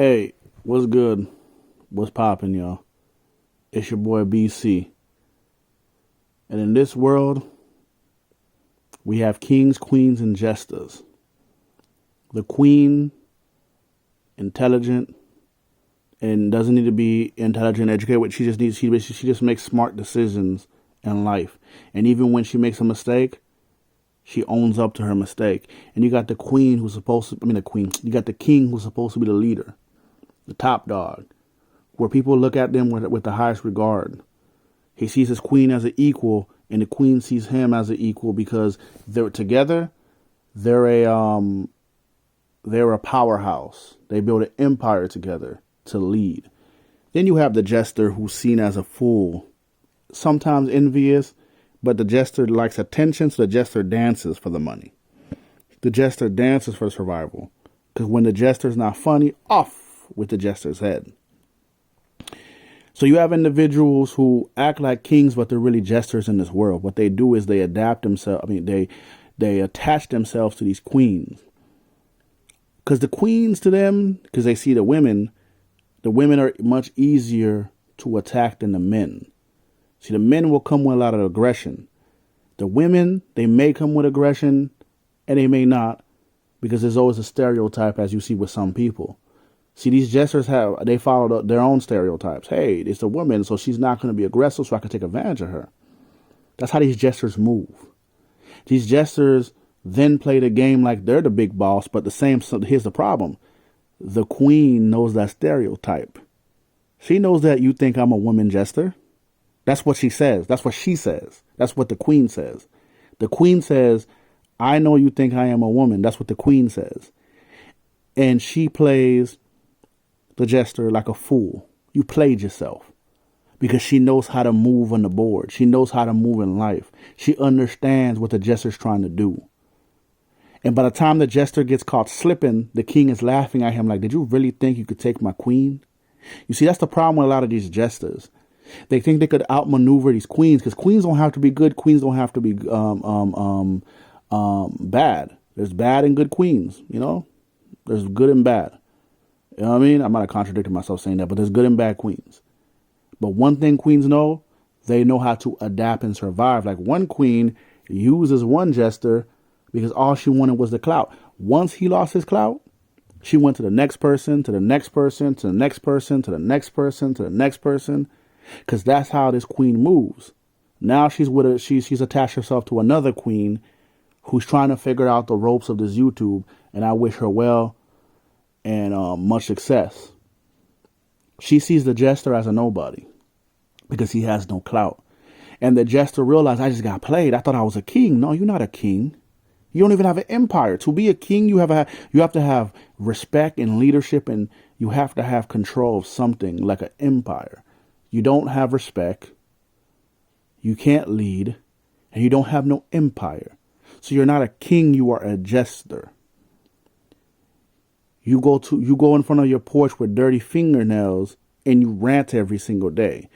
Hey, what's good? What's poppin', y'all? It's your boy BC. And in this world, we have kings, queens, and jesters. The queen, intelligent, and doesn't need to be intelligent, educated. She just makes smart decisions in life. And even when she makes a mistake, she owns up to her mistake. And you got the queen who's supposed to, you got the king who's supposed to be the leader, the top dog, where people look at them with the highest regard. He sees his queen as an equal, and the queen sees him as an equal because they're together. They're a powerhouse. They build an empire together to lead. Then you have the jester who's seen as a fool, sometimes envious, but the jester likes attention, so the jester dances for the money. The jester dances for survival, because when the jester's not funny, off with the jester's head. So you have individuals who act like kings, but they're really jesters in this world. What they do is they adapt themselves. They attach themselves to these queens. Because the queens to them, because they see the women are much easier to attack than the men. See, the men will come with a lot of aggression. The women, they may come with aggression and they may not, because there's always a stereotype, as you see with some people. See, these jesters they follow their own stereotypes. Hey, it's a woman, so she's not going to be aggressive, so I can take advantage of her. That's how these jesters move. These jesters then play the game like they're the big boss, but here's the problem. The queen knows that stereotype. She knows that you think I'm a woman jester. That's what she says. That's what she says. That's what the queen says. The queen says, I know you think I am a woman. That's what the queen says. And she plays the jester like a fool. You played yourself, because she knows how to move on the board. She knows how to move in life. She understands what the jester's trying to do. And by the time the jester gets caught slipping, the king is laughing at him like, did you really think you could take my queen? You see, that's the problem with a lot of these jesters. They think they could outmaneuver these queens, because queens don't have to be good. Queens don't have to be bad. There's bad and good queens, There's good and bad. You know what I mean? I might have contradicted myself saying that, but there's good and bad queens. But one thing queens know, they know how to adapt and survive. Like one queen uses one jester because all she wanted was the clout. Once he lost his clout, she went to the next person, to the next person, to the next person, to the next person, to the next person, because that's how this queen moves. Now she's attached herself to another queen who's trying to figure out the ropes of this YouTube, and I wish her well and much success. She sees the jester as a nobody because he has no clout. And the jester realized, I just got played. I thought I was a king. No, you're not a king. You don't even have an empire. To be a king, you have to have respect and leadership, and you have to have control of something like an empire. You don't have respect, you can't lead, and you don't have no empire. So you're not a king, you are a jester. You go in front of your porch with dirty fingernails and you rant every single day.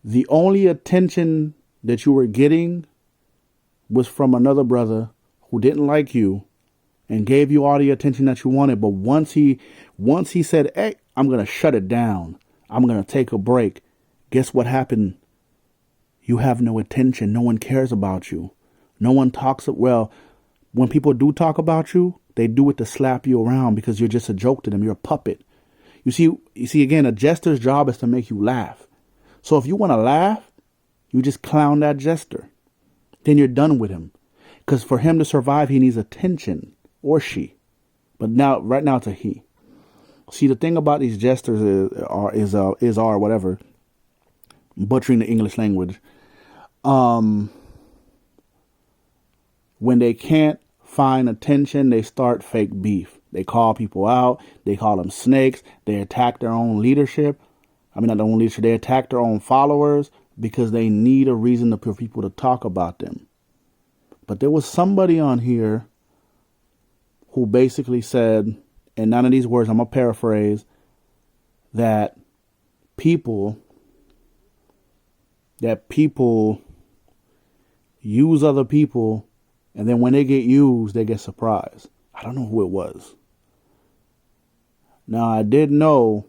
The only attention that you were getting was from another brother who didn't like you and gave you all the attention that you wanted. But once he said, hey, I'm going to shut it down, I'm going to take a break, guess what happened? You have no attention. No one cares about you. No one talks. Well, when people do talk about you, they do it to slap you around because you're just a joke to them. You're a puppet. You see, again, a jester's job is to make you laugh. So if you want to laugh, you just clown that jester. Then you're done with him. Because for him to survive, he needs attention, or she. But right now it's a he. See, the thing about these jesters is whatever, butchering the English language. When they can't find attention, they start fake beef. They call people out. They call them snakes. They attack their own leadership. Not their own leadership. They attack their own followers because they need a reason for people to talk about them. But there was somebody on here who basically said, and none of these words, I'm going to paraphrase, that people use other people, and then when they get used, they get surprised. I don't know who it was. Now, I did know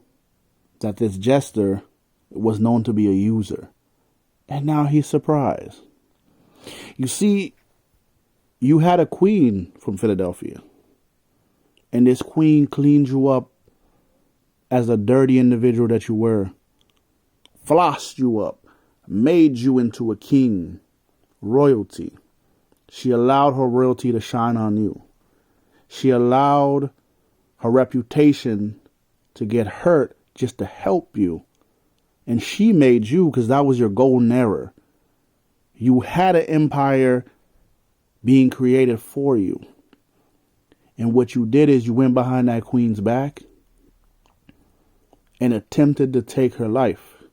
that this jester was known to be a user. And now he's surprised. You see, you had a queen from Philadelphia. And this queen cleaned you up as a dirty individual that you were. Flossed you up. Made you into a king. Royalty. She allowed her royalty to shine on you. She allowed her reputation to get hurt just to help you. And she made you because that was your golden era. You had an empire being created for you. And what you did is you went behind that queen's back and attempted to take her life.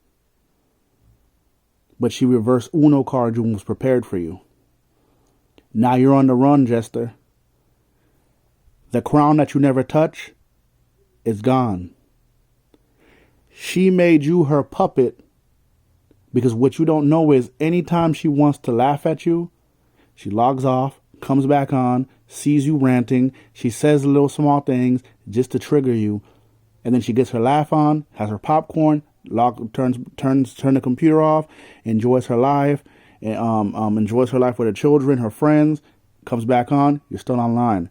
But she reversed Uno cards and was prepared for you. Now you're on the run, Jester. The crown that you never touch is gone. She made you her puppet because what you don't know is anytime she wants to laugh at you, she logs off, comes back on, sees you ranting. She says little small things just to trigger you. And then she gets her laugh on, has her popcorn, turn the computer off, enjoys her life, enjoys her life with her children, her friends, comes back on, you're still online.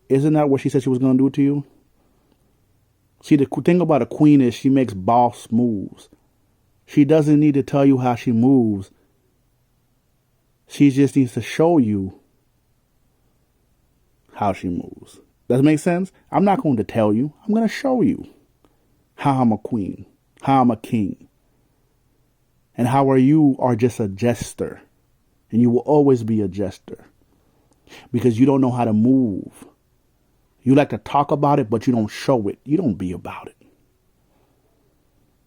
Isn't that what she said she was going to do to you? See, the thing about a queen is she makes boss moves. She doesn't need to tell you how she moves. She just needs to show you how she moves. Does it make sense? I'm not going to tell you. I'm going to show you how I'm a queen, how I'm a king, and how you are just a jester. And you will always be a jester because you don't know how to move. You like to talk about it, but you don't show it. You don't be about it.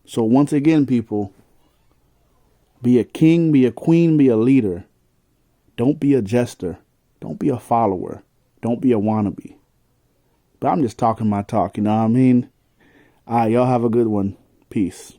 So once again, people, be a king, be a queen, be a leader. Don't be a jester. Don't be a follower. Don't be a wannabe. But I'm just talking my talk, you know what I mean? All right, y'all have a good one. Peace.